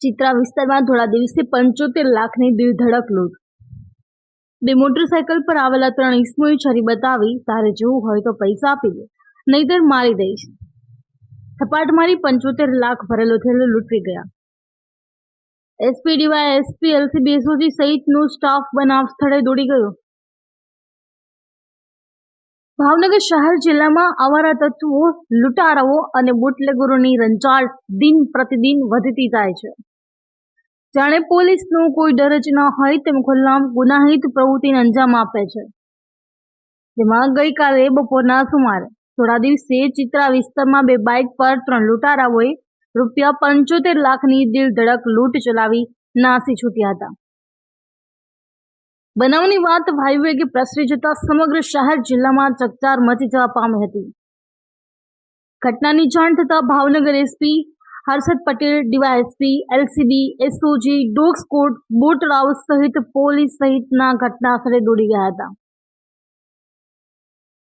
ચિત્રા વિસ્તારમાં થોડા દિવસે 75 લાખની દિલધડક લૂંટ। બે મોટરસાયકલ પર આવેલા 3 ઈસમોએ છરી બતાવી તારે જેવું હોય તો પૈસા આપી દે નહીતર મારી દઈશ થપાટ મારી 75 લાખ ભરેલો થેલો લૂંટી ગયા। SP DY SP LCB SOG સહિતનો સ્ટાફ બનાવ સ્થળે દોડી ગયો। ભાવનગર શહેર જિલ્લામાં આવારા તત્વો, લૂંટારાઓ અને બુટલેગરોની રંજાડ દિન પ્રતિદિન વધતી જાય છે। જાણે પોલીસનો કોઈ ડર જ ન હોય તેમ ખુલ્લામ ગુનાહિત પ્રવૃત્તિને અંજામ આપે છે। જેમાં ગઈકાલે બપોરના સુમારે થોડા દિવસે ચિત્રા વિસ્તારમાં બે બાઇક પર 3 લૂંટારાઓએ રૂપિયા 75 લાખની દિલધડક લૂંટ ચલાવી નાસી છૂટ્યા હતા। બનાવની વાત વાયુવેગે પ્રસરી જતા સમગ્ર શહેર જિલ્લામાં ચકચાર મચી જવા પામી હતી। ઘટનાની જાણ થતા Bhavnagar SP Harshad Patel, DYSP, LCB, SOG, dog squad, boat rouse સહિત પોલીસ સહિતના ઘટના સ્થળે દોડી ગયા હતા।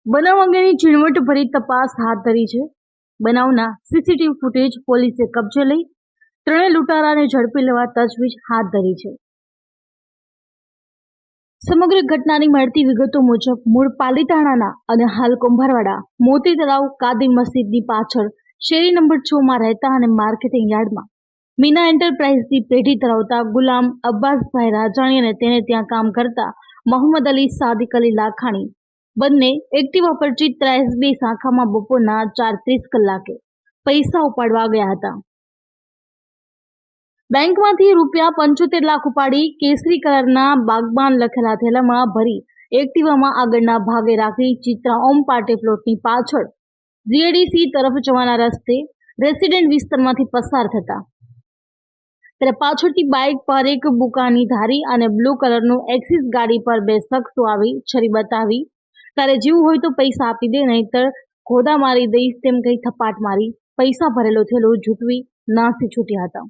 બનાવ અંગેની ઝીણવટભરી તપાસ હાથ ધરી છે। બનાવના સીસીટીવી ફૂટેજ પોલીસે કબજે લઈ 3 લૂંટારાને ઝડપી લેવા તજવીજ હાથ ધરી છે। સમગ્ર ઘટનાની મળતી વિગતો મુજબ મૂળ પાલીતાણાના અને હાલ કુંભારવાડા મોતી તળાવ કાદી મસ્જિદની પાછળ શેરી નંબર 6 માં રહેતા અને માર્કેટિંગ યાર્ડમાં મીના એન્ટરપ્રાઇઝની પેઢી ધરાવતા ગુલામ અબ્બાસભાઈ રાજાણી અને તેને ત્યાં કામ કરતા મોહમ્મદ અલી સાદિક અલી લાખાણી બંને એક્ટિવા પર ચિત્રા એસબી શાખામાં બપોરના 4:30 કલાકે પૈસા ઉપાડવા ગયા હતા। બેંકમાંથી રૂપિયા 75 લાખ ઉપાડી કેસરી કલરના બાગબાન લખેલા થેલામાં ભરી એક્ટિવામાં આગળના ભાગે રાખી ચિત્રા ઓમ પાર્ટી પ્લોટની પાછળ જીએડીસી તરફ જવાના રસ્તે રેસિડેન્ટ વિસ્તારમાંથી પસાર થતા ત્યારે પાછળથી બાઇક પર એક બુકાની ધારી અને બ્લુ કલરનું એક્સિસ ગાડી પર 2 શખ્સો આવી છરી બતાવી તારે જેવું હોય તો પૈસા આપી દે નહીતર ખોદા મારી દઈશ તેમ કહી થપાટ મારી પૈસા ભરેલો થેલો ઝૂંટવી નાસી છૂટ્યા હતા।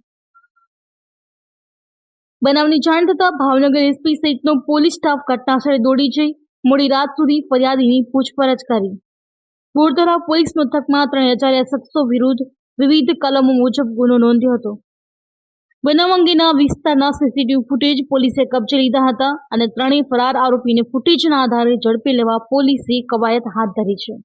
બનાવની જાણ થતાં ભાવનગર એસપી સહિતનો પોલીસ સ્ટાફ ઘટનાસ્થળે દોડી જઈ મોડી રાત સુધી ફરિયાદીની પૂછપરછ કરી। બોરતળાવ પોલીસ મથકમાં 3 અજાણ્યા શખ્સો વિરુદ્ધ વિવિધ કલમો મુજબ ગુનો નોંધ્યો હતો। બનાવ અંગેના વિસ્તારના સીસીટીવી ફૂટેજ પોલીસે કબજે લીધા હતા અને 3 ફરાર આરોપીને ફૂટેજના આધારે ઝડપી લેવા પોલીસે કવાયત હાથ ધરી છે।